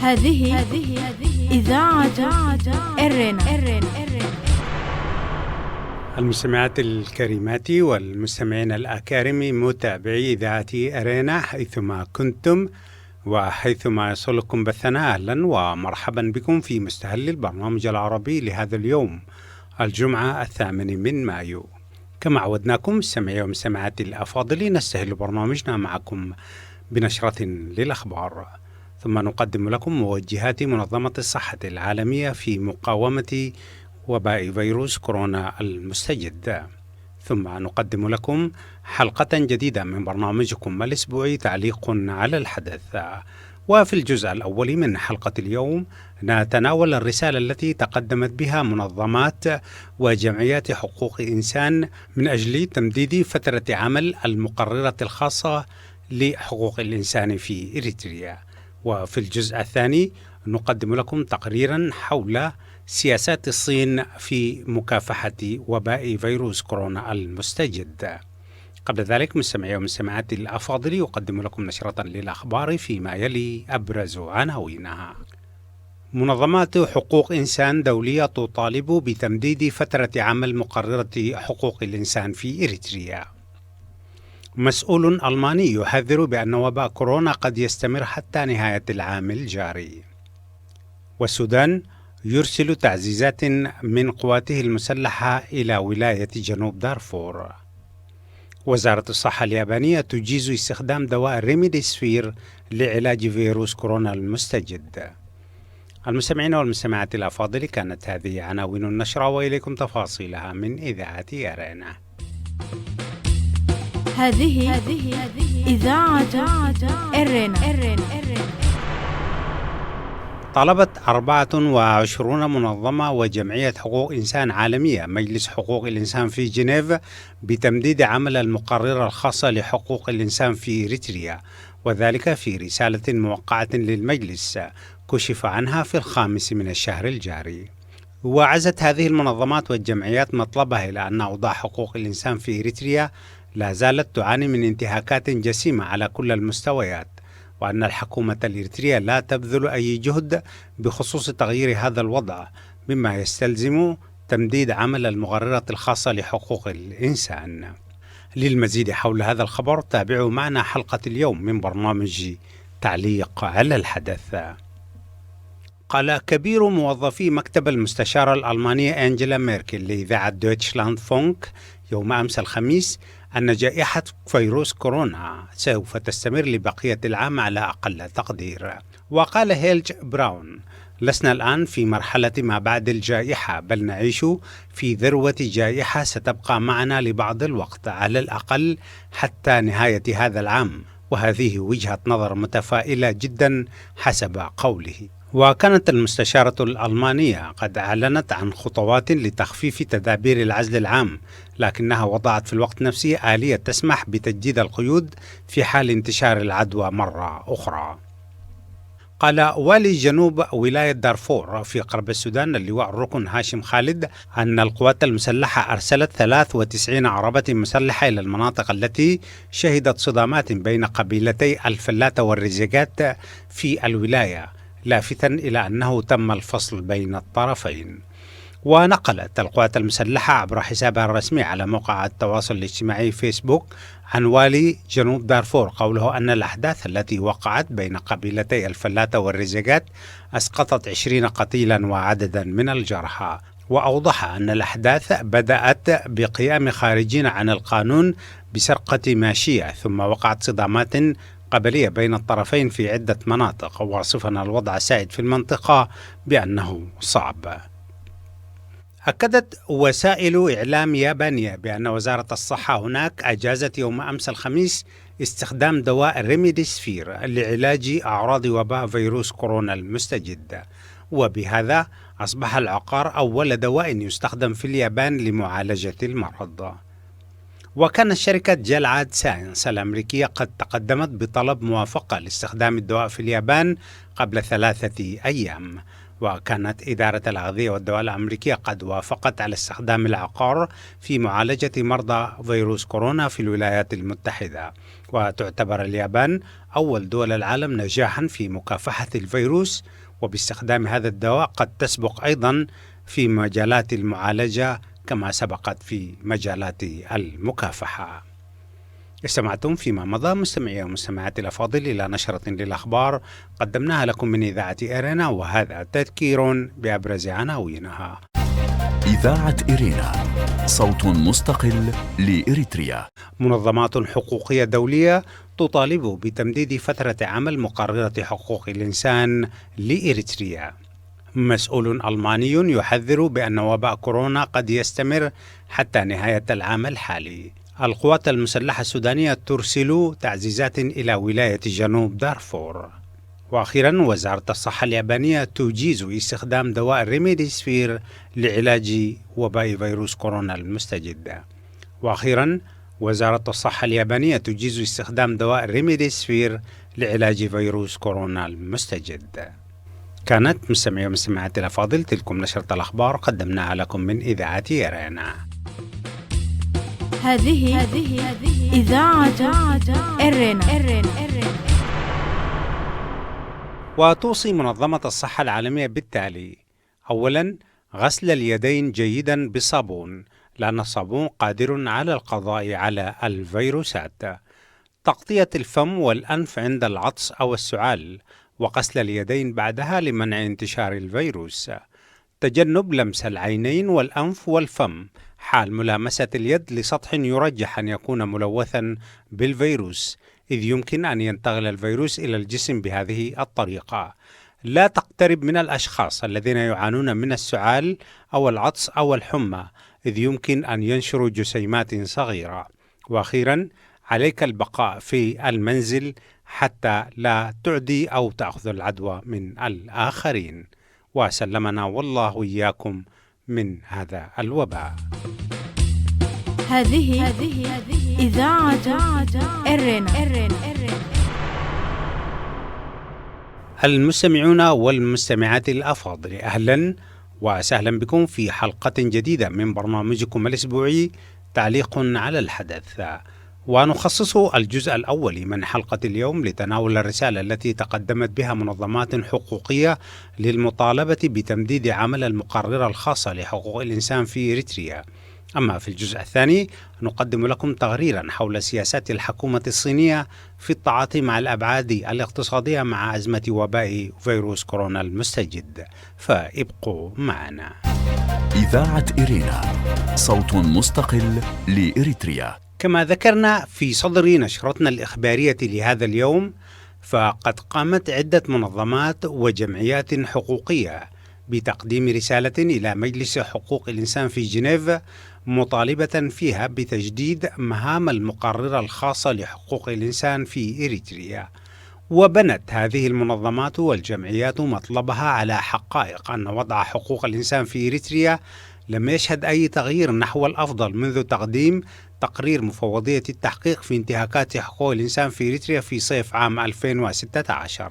هذه إذاعة إرنا. المستمعات الكريمات والمستمعين الأكارم متابعي إذاعة أرينا حيثما كنتم وحيثما يصلكم بثنا، أهلا ومرحبا بكم في مستهل البرنامج العربي لهذا اليوم الجمعة 8 من مايو. كما عودناكم مستمعي ومستمعاتي الأفاضل، نستهل برنامجنا معكم بنشرة للأخبار، ثم نقدم لكم موجهات منظمة الصحة العالمية في مقاومة وباء فيروس كورونا المستجد، ثم نقدم لكم حلقة جديدة من برنامجكم الأسبوعي تعليق على الحدث. وفي الجزء الأول من حلقة اليوم نتناول الرسالة التي تقدمت بها منظمات وجمعيات حقوق إنسان من أجل تمديد فترة عمل المقررة الخاصة لحقوق الإنسان في إريتريا. وفي الجزء الثاني نقدم لكم تقريرا حول سياسات الصين في مكافحة وباء فيروس كورونا المستجد. قبل ذلك مستمعي ومستمعاتي الأفاضل، يقدم لكم نشرة للأخبار فيما يلي أبرز عناوينها. منظمات حقوق إنسان دولية تطالب بتمديد فترة عمل مقررة حقوق الإنسان في إريتريا. مسؤول ألماني يحذر بأن وباء كورونا قد يستمر حتى نهاية العام الجاري. والسودان يرسل تعزيزات من قواته المسلحة إلى ولاية جنوب دارفور. وزارة الصحة اليابانية تجيز استخدام دواء ريميديسفير لعلاج فيروس كورونا المستجد. المستمعين والمستمعات الأفاضل، كانت هذه عناوين النشرة، وإليكم تفاصيلها من إذاعة أرينا. هذه إذاعة إرنا. طلبت 24 منظمة وجمعية حقوق إنسان عالمية مجلس حقوق الإنسان في جنيف بتمديد عمل المقررة الخاصة لحقوق الإنسان في إريتريا، وذلك في رسالة موقعة للمجلس كشف عنها في 5 من الشهر الجاري. وعزت هذه المنظمات والجمعيات مطلبها إلى أن أوضاع حقوق الإنسان في إريتريا لا زالت تعاني من انتهاكات جسيمة على كل المستويات، وأن الحكومة الإريترية لا تبذل أي جهد بخصوص تغيير هذا الوضع، مما يستلزم تمديد عمل المقررة الخاصة لحقوق الإنسان. للمزيد حول هذا الخبر تابعوا معنا حلقة اليوم من برنامج تعليق على الحدث. قال كبير موظفي مكتب المستشارة الألمانية أنجيلا ميركل لإذاعة دويتشلاند فونك يوم أمس الخميس أن جائحة فيروس كورونا سوف تستمر لبقية العام على أقل تقدير. وقال هيلج براون: لسنا الآن في مرحلة ما بعد الجائحة، بل نعيش في ذروة جائحة ستبقى معنا لبعض الوقت، على الأقل حتى نهاية هذا العام، وهذه وجهة نظر متفائلة جدا حسب قوله. وكانت المستشارة الألمانية قد أعلنت عن خطوات لتخفيف تدابير العزل العام، لكنها وضعت في الوقت نفسه آلية تسمح بتجديد القيود في حال انتشار العدوى مرة أخرى. قال والي جنوب ولاية دارفور في غرب السودان اللواء الركن هاشم خالد أن القوات المسلحة أرسلت 93 عربة مسلحة إلى المناطق التي شهدت صدامات بين قبيلتي الفلاتة والرزيقات في الولاية، لافتا إلى أنه تم الفصل بين الطرفين. ونقلت القوات المسلحة عبر حسابها الرسمي على موقع التواصل الاجتماعي فيسبوك عن والي جنوب دارفور قوله أن الأحداث التي وقعت بين قبيلتي الفلاتة والرزيقات أسقطت 20 قتيلا وعددا من الجرحى. وأوضح أن الأحداث بدأت بقيام خارجين عن القانون بسرقة ماشية، ثم وقعت صدامات قبلية بين الطرفين في عدة مناطق، واصفا الوضع السائد في المنطقة بأنه صعب. أكدت وسائل إعلام يابانية بأن وزارة الصحة هناك أجازت يوم أمس الخميس استخدام دواء ريميديسفير لعلاج أعراض وباء فيروس كورونا المستجد، وبهذا أصبح العقار أول دواء يستخدم في اليابان لمعالجة المرض. وكانت شركة جالعاد ساينس الأمريكية قد تقدمت بطلب موافقة لاستخدام الدواء في اليابان قبل 3 أيام. وكانت إدارة الأغذية والدواء الأمريكية قد وافقت على استخدام العقار في معالجة مرضى فيروس كورونا في الولايات المتحدة. وتعتبر اليابان أول دول العالم نجاحا في مكافحة الفيروس، وباستخدام هذا الدواء قد تسبق أيضا في مجالات المعالجة كما سبقت في مجالات المكافحة. استمعتم فيما مضى مستمعي ومستمعاتي الأفاضل إلى نشرة للأخبار قدمناها لكم من إذاعة إيرينا، وهذا تذكير بأبرز عناوينها. إذاعة إيرينا، صوت مستقل لإريتريا. منظمات حقوقية دولية تطالب بتمديد فترة عمل مقررة حقوق الإنسان لإريتريا. مسؤول ألماني يحذر بأن وباء كورونا قد يستمر حتى نهاية العام الحالي. القوات المسلحة السودانية ترسل تعزيزات إلى ولاية جنوب دارفور. وأخيرا وزارة الصحة اليابانية تجيز استخدام دواء ريميديسفير لعلاج وباء فيروس كورونا المستجد. وأخيرا وزارة الصحة اليابانية تجيز استخدام دواء ريميديسفير لعلاج فيروس كورونا المستجد. كانت مستمعي ومستمعاتي الأفاضل تلكم نشرة الأخبار قدمناها لكم من إذاعة إيرينا. هذه إذاعة إيرينا. وتوصي منظمة الصحة العالمية بالتالي: أولا، غسل اليدين جيدا بالصابون، لأن الصابون قادر على القضاء على الفيروسات. تغطية الفم والأنف عند العطس أو السعال، وغسل اليدين بعدها لمنع انتشار الفيروس. تجنب لمس العينين والأنف والفم حال ملامسة اليد لسطح يرجح أن يكون ملوثا بالفيروس، إذ يمكن أن ينتقل الفيروس إلى الجسم بهذه الطريقة. لا تقترب من الأشخاص الذين يعانون من السعال أو العطس أو الحمى، إذ يمكن أن ينشروا جسيمات صغيرة. وأخيرا، عليك البقاء في المنزل حتى لا تعدي أو تأخذ العدوى من الآخرين. وسلمنا والله وإياكم من هذا الوباء. هذه إذاعة إيرينا. المستمعون والمستمعات الأفاضل، أهلا وسهلا بكم في حلقة جديدة من برنامجكم الأسبوعي تعليق على الحدث. ونخصص الجزء الأول من حلقة اليوم لتناول الرسالة التي تقدمت بها منظمات حقوقية للمطالبة بتمديد عمل المقررة الخاصة لحقوق الإنسان في إريتريا. أما في الجزء الثاني نقدم لكم تقريرا حول سياسات الحكومة الصينية في التعاطي مع الأبعاد الاقتصادية مع أزمة وباء فيروس كورونا المستجد، فابقوا معنا. إذاعة إيرينا، صوت مستقل لإريتريا. كما ذكرنا في صدر نشرتنا الإخبارية لهذا اليوم، فقد قامت عدة منظمات وجمعيات حقوقية بتقديم رسالة إلى مجلس حقوق الإنسان في جنيف مطالبة فيها بتجديد مهام المقررة الخاصة لحقوق الإنسان في إريتريا. وبنت هذه المنظمات والجمعيات مطلبها على حقائق أن وضع حقوق الإنسان في إريتريا لم يشهد أي تغيير نحو الأفضل منذ تقديم تقرير مفوضية التحقيق في انتهاكات حقوق الإنسان في إريتريا في صيف عام 2016،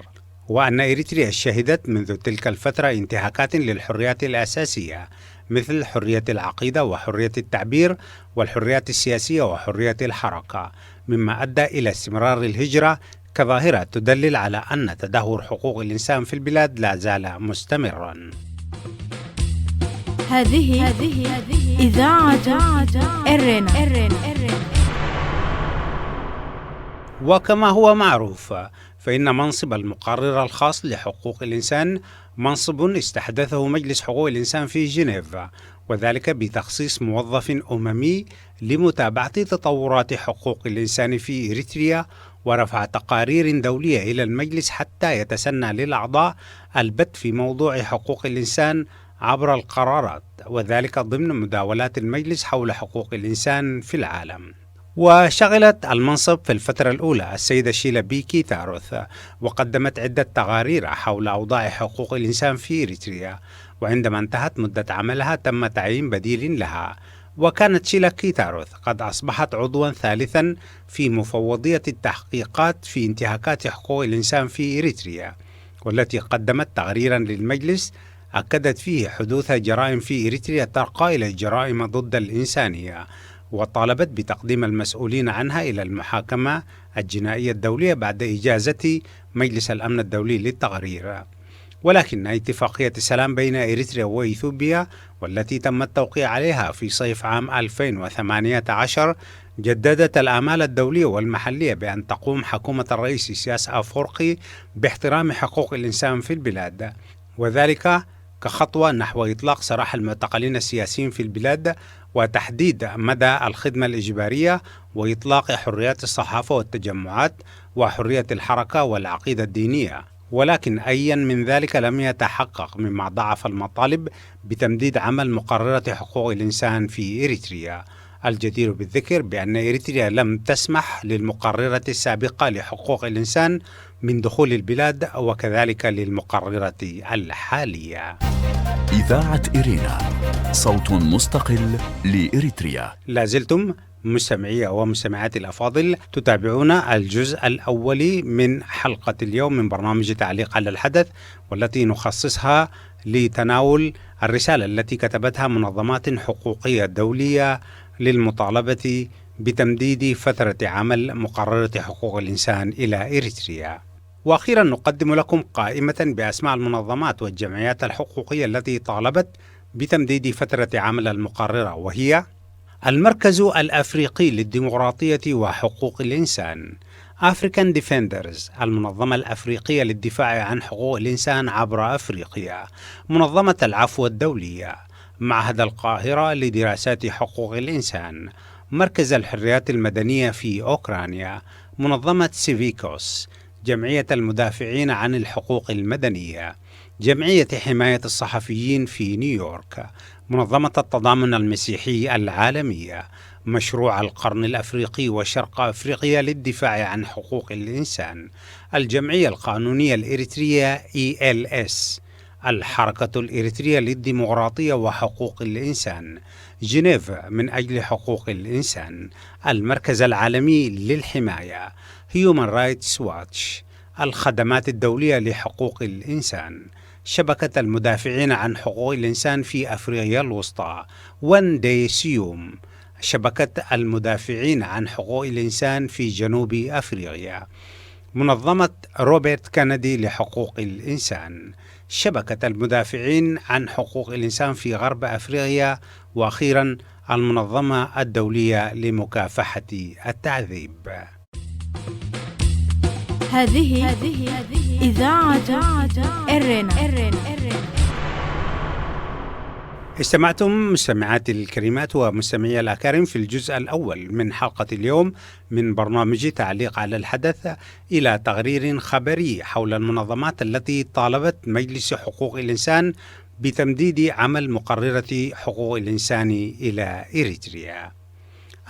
وأن إريتريا شهدت منذ تلك الفترة انتهاكات للحريات الأساسية مثل حرية العقيدة وحرية التعبير والحريات السياسية وحرية الحركة، مما أدى إلى استمرار الهجرة كظاهرة تدلل على أن تدهور حقوق الإنسان في البلاد لا زال مستمرا. هذه إذاعة إيرينا. وكما هو معروف، فإن منصب المقرر الخاص لحقوق الإنسان منصب استحدثه مجلس حقوق الإنسان في جنيف، وذلك بتخصيص موظف أممي لمتابعة تطورات حقوق الإنسان في إريتريا ورفع تقارير دولية إلى المجلس حتى يتسنى للأعضاء البت في موضوع حقوق الإنسان عبر القرارات، وذلك ضمن مداولات المجلس حول حقوق الإنسان في العالم. وشغلت المنصب في الفترة الأولى السيدة شيلا بيكي تاروث، وقدمت عدة تقارير حول أوضاع حقوق الإنسان في إريتريا، وعندما انتهت مدة عملها تم تعيين بديل لها. وكانت شيلا كيتاروث قد أصبحت عضوا ثالثا في مفوضية التحقيقات في انتهاكات حقوق الإنسان في إريتريا، والتي قدمت تقريرا للمجلس أكدت فيه حدوث جرائم في إريتريا ترقى إلى جرائم ضد الإنسانية، وطالبت بتقديم المسؤولين عنها إلى المحاكمة الجنائية الدولية بعد إجازة مجلس الأمن الدولي للتقرير. ولكن اتفاقية السلام بين إريتريا وإثيوبيا والتي تم التوقيع عليها في صيف عام 2018 جددت الآمال الدولية والمحلية بأن تقوم حكومة الرئيس إسياس أفورقي باحترام حقوق الإنسان في البلاد، وذلك كخطوة نحو إطلاق سراح المعتقلين السياسيين في البلاد وتحديد مدى الخدمة الإجبارية وإطلاق حريات الصحافة والتجمعات وحرية الحركة والعقيدة الدينية. ولكن أيا من ذلك لم يتحقق، مما ضعف المطالب بتمديد عمل مقررة حقوق الإنسان في إريتريا. الجدير بالذكر بأن إريتريا لم تسمح للمقررة السابقة لحقوق الإنسان من دخول البلاد، وكذلك للمقررة الحالية. إذاعة إرينا، صوت مستقل لإريتريا. لازلتم مستمعي ومستمعات الأفاضل تتابعون الجزء الأول من حلقة اليوم من برنامج تعليق على الحدث، والتي نخصصها لتناول الرسالة التي كتبتها منظمات حقوقية دولية للمطالبة بتمديد فترة عمل مقررة حقوق الإنسان إلى إريتريا. وأخيرا نقدم لكم قائمة بأسماء المنظمات والجمعيات الحقوقية التي طالبت بتمديد فترة عمل المقررة، وهي المركز الأفريقي للديمقراطية وحقوق الإنسان، African Defenders، المنظمة الأفريقية للدفاع عن حقوق الإنسان عبر أفريقيا، منظمة العفو الدولية، معهد القاهرة لدراسات حقوق الإنسان، مركز الحريات المدنية في أوكرانيا، منظمة سيفيكوس، جمعية المدافعين عن الحقوق المدنية، جمعية حماية الصحفيين في نيويورك، منظمة التضامن المسيحي العالمية، مشروع القرن الأفريقي وشرق أفريقيا للدفاع عن حقوق الإنسان، الجمعية القانونية الإريترية ELS، الحركة الإريترية للديمقراطية وحقوق الإنسان، جنيف من أجل حقوق الإنسان، المركز العالمي للحماية، Human Rights Watch، الخدمات الدولية لحقوق الإنسان، شبكة المدافعين عن حقوق الإنسان في أفريقيا الوسطى، One Day Sium، شبكة المدافعين عن حقوق الإنسان في جنوب أفريقيا، منظمة روبرت كندي لحقوق الإنسان، شبكة المدافعين عن حقوق الإنسان في غرب أفريقيا، وأخيرا المنظمة الدولية لمكافحة التعذيب. هذه إذاعة إرينا. استمعتم مستمعاتي الكريمات ومستمعي الأكارم في الجزء الأول من حلقة اليوم من برنامج تعليق على الحدث إلى تقرير خبري حول المنظمات التي طالبت مجلس حقوق الإنسان بتمديد عمل مقررة حقوق الإنسان إلى إريتريا.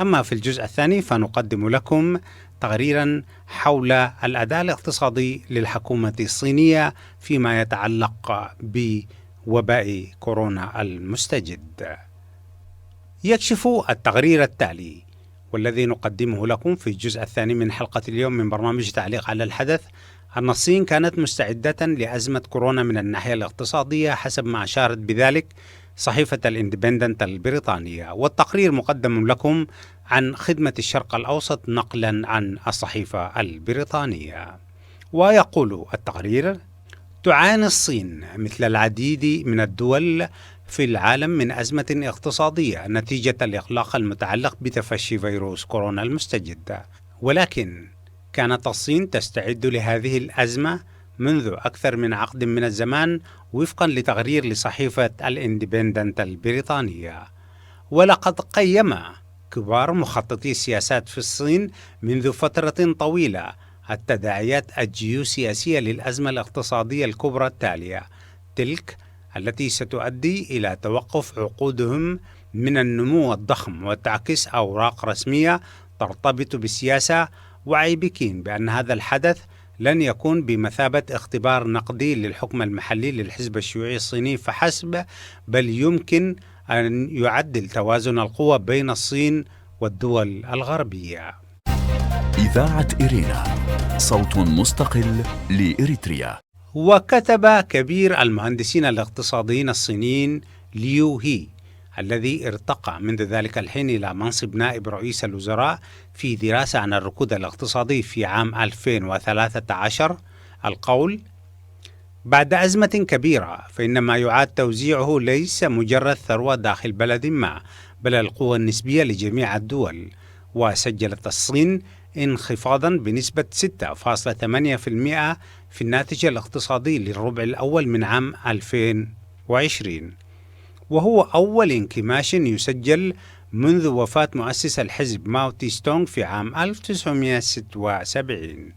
أما في الجزء الثاني فنقدم لكم تقريرا حول الأداء الاقتصادي للحكومة الصينية فيما يتعلق بوباء كورونا المستجد. يكشف التقرير التالي والذي نقدمه لكم في الجزء الثاني من حلقة اليوم من برنامج تعليق على الحدث أن الصين كانت مستعدة لأزمة كورونا من الناحية الاقتصادية حسب ما أشارت بذلك صحيفة الاندبندنت البريطانية، والتقرير مقدم لكم عن خدمة الشرق الأوسط نقلا عن الصحيفة البريطانية. ويقول التقرير: تعاني الصين مثل العديد من الدول في العالم من أزمة اقتصادية نتيجة الإغلاق المتعلق بتفشي فيروس كورونا المستجد، ولكن كانت الصين تستعد لهذه الأزمة منذ أكثر من عقد من الزمان وفقا لتقرير لصحيفة الاندبندنت البريطانية. ولقد قيم كبار مخططي السياسات في الصين منذ فترة طويلة التداعيات الجيوسياسية للأزمة الاقتصادية الكبرى التالية، تلك التي ستؤدي إلى توقف عقودهم من النمو الضخم وتعكس أوراق رسمية ترتبط بالسياسة، وعي بكين بأن هذا الحدث لن يكون بمثابة اختبار نقدي للحكم المحلي للحزب الشيوعي الصيني فحسب، بل يمكن أن يعدل توازن القوى بين الصين والدول الغربية. إذاعة إرينا، صوت مستقل لإريتريا. وكتب كبير المهندسين الاقتصاديين الصينيين ليو هي الذي ارتقى منذ ذلك الحين إلى منصب نائب رئيس الوزراء في دراسة عن الركود الاقتصادي في عام 2013 القول: بعد أزمة كبيرة فإن ما يعاد توزيعه ليس مجرد ثروة داخل بلد ما، بل القوة النسبية لجميع الدول. وسجلت الصين انخفاضا بنسبة 6.8% في الناتج الاقتصادي للربع الأول من عام 2020، وهو أول انكماش يسجل منذ وفاة مؤسس الحزب ماو تي ستونغ في عام 1976.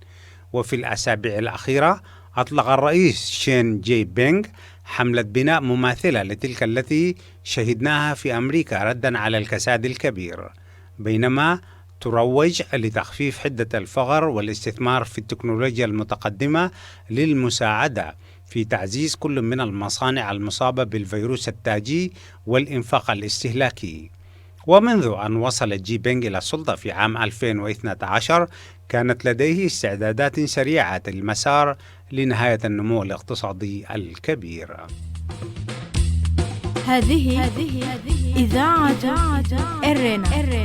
وفي الأسابيع الأخيرة أطلق الرئيس شين جي بينغ حملة بناء مماثلة لتلك التي شهدناها في أمريكا ردا على الكساد الكبير، بينما تروج لتخفيف حدة الفقر والاستثمار في التكنولوجيا المتقدمة للمساعدة في تعزيز كل من المصانع المصابة بالفيروس التاجي والإنفاق الاستهلاكي. ومنذ أن وصل جي بينغ إلى السلطة في عام 2012 كانت لديه استعدادات سريعة المسار لنهاية النمو الاقتصادي الكبير. هذه إذاعة إرنا.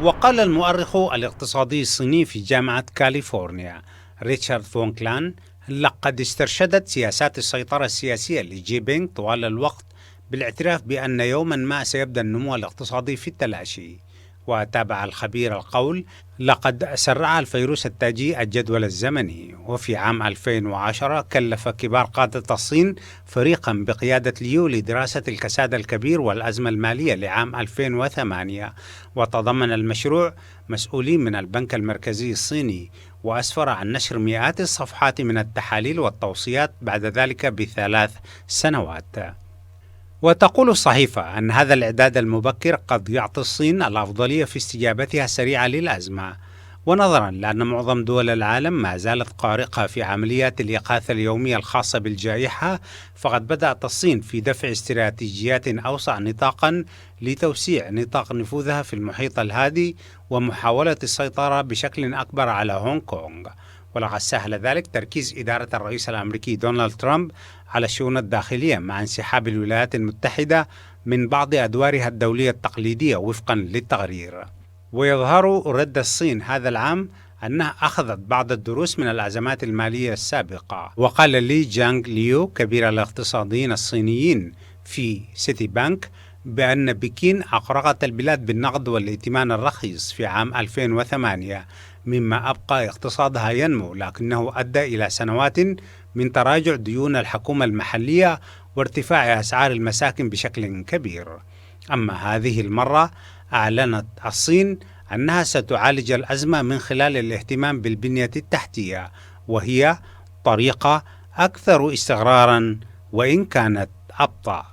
وقال المؤرخ الاقتصادي الصيني في جامعة كاليفورنيا ريتشارد فون كلان: لقد استرشدت سياسات السيطرة السياسية لجي بينغ طوال الوقت بالاعتراف بأن يوما ما سيبدأ النمو الاقتصادي في التلاشي. وتابع الخبير القول: لقد سرع الفيروس التاجي الجدول الزمني. وفي عام 2010 كلف كبار قادة الصين فريقا بقيادة ليو لدراسة الكساد الكبير والأزمة المالية لعام 2008، وتضمن المشروع مسؤولين من البنك المركزي الصيني، وأسفر عن نشر مئات الصفحات من التحاليل والتوصيات بعد ذلك ب3 سنوات. وتقول الصحيفة أن هذا الإعداد المبكر قد يعطي الصين الأفضلية في استجابتها السريعة للأزمة، ونظرا لأن معظم دول العالم ما زالت قارقة في عمليات الإغاثة اليومية الخاصة بالجائحة، فقد بدأت الصين في دفع استراتيجيات أوسع نطاقا لتوسيع نطاق نفوذها في المحيط الهادي ومحاولة السيطرة بشكل أكبر على هونغ كونغ. ولقد سهل ذلك تركيز إدارة الرئيس الأمريكي دونالد ترامب على الشؤون الداخلية مع انسحاب الولايات المتحدة من بعض أدوارها الدولية التقليدية وفقا للتقرير. ويظهر رد الصين هذا العام أنها أخذت بعض الدروس من الأزمات المالية السابقة. وقال لي جانغ ليو كبير الاقتصاديين الصينيين في سيتي بانك بأن بكين أغرقت البلاد بالنقد والائتمان الرخيص في عام 2008، مما أبقى اقتصادها ينمو، لكنه أدى إلى سنوات من تراجع ديون الحكومة المحلية وارتفاع أسعار المساكن بشكل كبير. أما هذه المرة أعلنت الصين أنها ستعالج الأزمة من خلال الاهتمام بالبنية التحتية، وهي طريقة أكثر استقرارا وإن كانت أبطأ.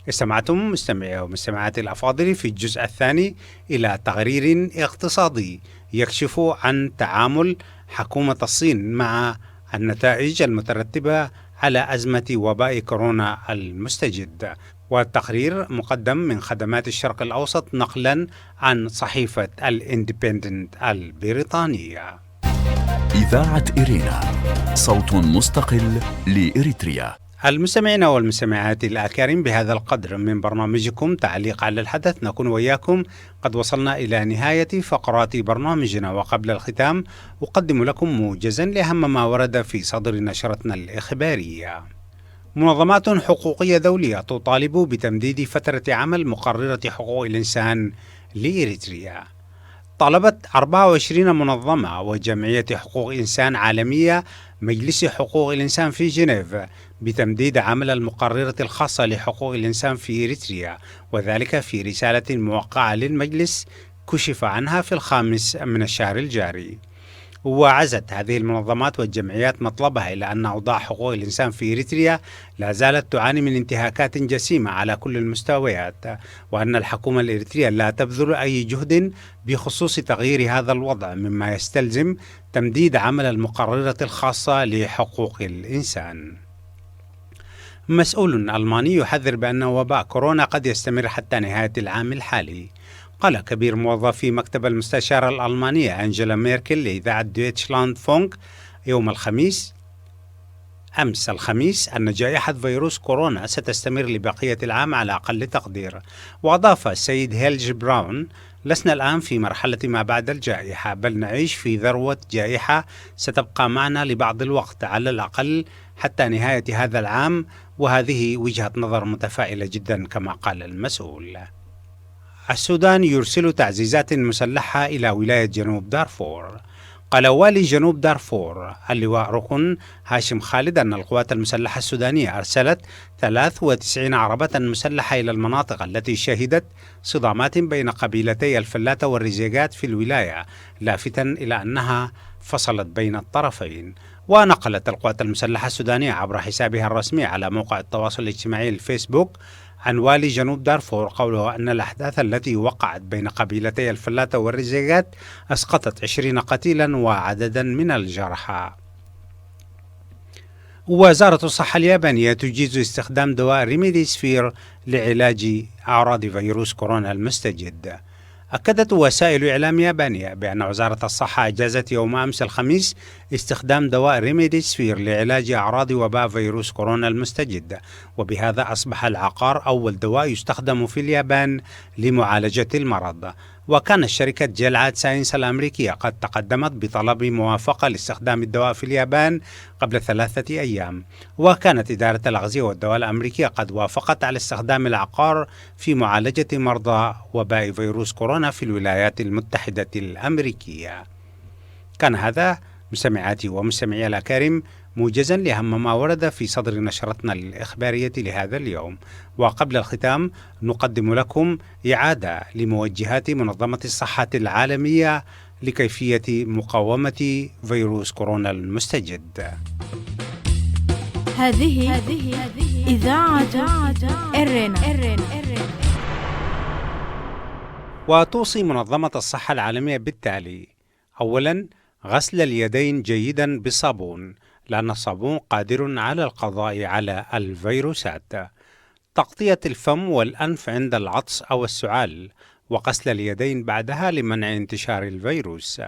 استمعتم مستمعي ومستمعاتي الأفاضل في الجزء الثاني إلى تقرير اقتصادي يكشف عن تعامل حكومة الصين مع النتائج المترتبة على أزمة وباء كورونا المستجد. والتقرير مقدم من خدمات الشرق الأوسط نقلا عن صحيفة الاندبندنت البريطانية. إذاعة إرينا، صوت مستقل لإريتريا. المستمعين والمستمعات الأكارم، بهذا القدر من برنامجكم تعليق على الحدث نكون وإياكم قد وصلنا إلى نهاية فقرات برنامجنا. وقبل الختام أقدم لكم موجزا لأهم ما ورد في صدر نشرتنا الإخبارية. منظمات حقوقية دولية تطالب بتمديد فترة عمل مقررة حقوق الإنسان لإريتريا. طلبت 24 منظمة وجمعية حقوق إنسان عالمية مجلس حقوق الإنسان في جنيف بتمديد عمل المقررة الخاصة لحقوق الإنسان في إريتريا، وذلك في رسالة موقعة للمجلس كشف عنها في 5 من الشهر الجاري. وعزت هذه المنظمات والجمعيات مطلبها إلى أن أوضاع حقوق الإنسان في إريتريا لا زالت تعاني من انتهاكات جسيمة على كل المستويات، وأن الحكومة الإريترية لا تبذل أي جهد بخصوص تغيير هذا الوضع، مما يستلزم تمديد عمل المقررة الخاصة لحقوق الإنسان. مسؤول ألماني يحذر بأن وباء كورونا قد يستمر حتى نهاية العام الحالي. قال كبير موظفي مكتب المستشارة الألمانية أنجيلا ميركل لإذاعة دويتشلاند فونك يوم الخميس أمس الخميس أن جائحة فيروس كورونا ستستمر لبقية العام على أقل تقدير. وأضاف السيد هيلج براون: لسنا الآن في مرحلة ما بعد الجائحة، بل نعيش في ذروة جائحة ستبقى معنا لبعض الوقت، على الأقل حتى نهاية هذا العام، وهذه وجهة نظر متفائلة جدا كما قال المسؤول. السودان يرسل تعزيزات مسلحة إلى ولاية جنوب دارفور. قال والي جنوب دارفور اللواء ركن هاشم خالد أن القوات المسلحة السودانية أرسلت 93 عربة مسلحة إلى المناطق التي شهدت صدامات بين قبيلتي الفلاتة والرزيقات في الولاية، لافتا إلى أنها فصلت بين الطرفين. ونقلت القوات المسلحة السودانية عبر حسابها الرسمي على موقع التواصل الاجتماعي الفيسبوك عن والي جنوب دارفور قوله أن الأحداث التي وقعت بين قبيلتي الفلاتة والرزيقات أسقطت 20 قتيلا وعددا من الجرحى. وزارة الصحة اليابانية تجيز استخدام دواء ريميديسفير لعلاج أعراض فيروس كورونا المستجد. أكدت وسائل إعلام يابانية بأن وزارة الصحة أجازت يوم أمس الخميس استخدام دواء ريميديسفير لعلاج أعراض وباء فيروس كورونا المستجد، وبهذا أصبح العقار أول دواء يستخدم في اليابان لمعالجة المرض. وكانت شركة جيلعاد ساينس الأمريكية قد تقدمت بطلب موافقة لاستخدام الدواء في اليابان قبل 3 أيام، وكانت إدارة الأغذية والدواء الأمريكية قد وافقت على استخدام العقار في معالجة مرضى وباء فيروس كورونا في الولايات المتحدة الأمريكية. كان هذا مستمعاتي ومستمعي الأكارم موجزا لأهم ما ورد في صدر نشرتنا الإخبارية لهذا اليوم. وقبل الختام نقدم لكم إعادة لموجهات منظمة الصحة العالمية لكيفية مقاومة فيروس كورونا المستجد. هذه إذاعة إرنا. وتوصي منظمة الصحة العالمية بالتالي: أولا، غسل اليدين جيدا بالصابون، لأن الصابون قادر على القضاء على الفيروسات. تغطية الفم والأنف عند العطس أو السعال، وغسل اليدين بعدها لمنع انتشار الفيروس.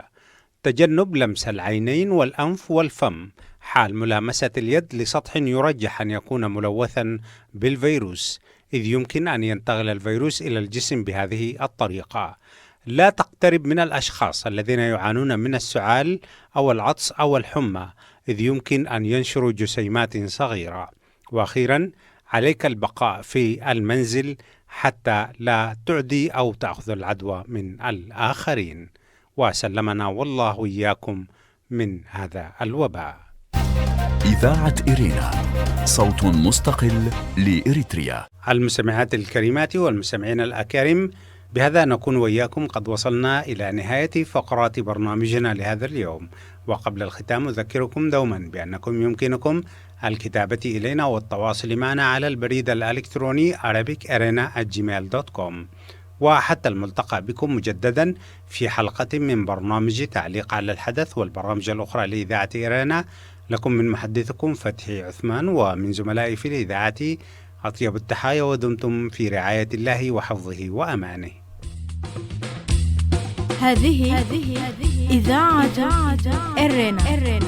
تجنب لمس العينين والأنف والفم حال ملامسة اليد لسطح يرجح أن يكون ملوثا بالفيروس، إذ يمكن أن ينتقل الفيروس إلى الجسم بهذه الطريقة. لا تقترب من الأشخاص الذين يعانون من السعال أو العطس أو الحمى، إذ يمكن أن ينشروا جسيمات صغيرة. وأخيرا، عليك البقاء في المنزل حتى لا تعدي أو تأخذ العدوى من الآخرين. وسلمنا والله وإياكم من هذا الوباء. إذاعة إرينا، صوت مستقل لإريتريا. المستمعات الكريمات والمستمعين الأكارم، بهذا نكون وإياكم قد وصلنا إلى نهاية فقرات برنامجنا لهذا اليوم. وقبل الختام أذكركم دوما بأنكم يمكنكم الكتابة إلينا والتواصل معنا على البريد الإلكتروني arabicirena@gmail.com. وحتى الملتقى بكم مجددا في حلقة من برنامج تعليق على الحدث والبرامج الأخرى لإذاعة إيرنا. لكم من محدثكم فتحي عثمان، ومن زملائي في الإذاعة أطيب التحايا، ودمتم في رعاية الله وحفظه وأمانه. هذه إذاعة إرنا.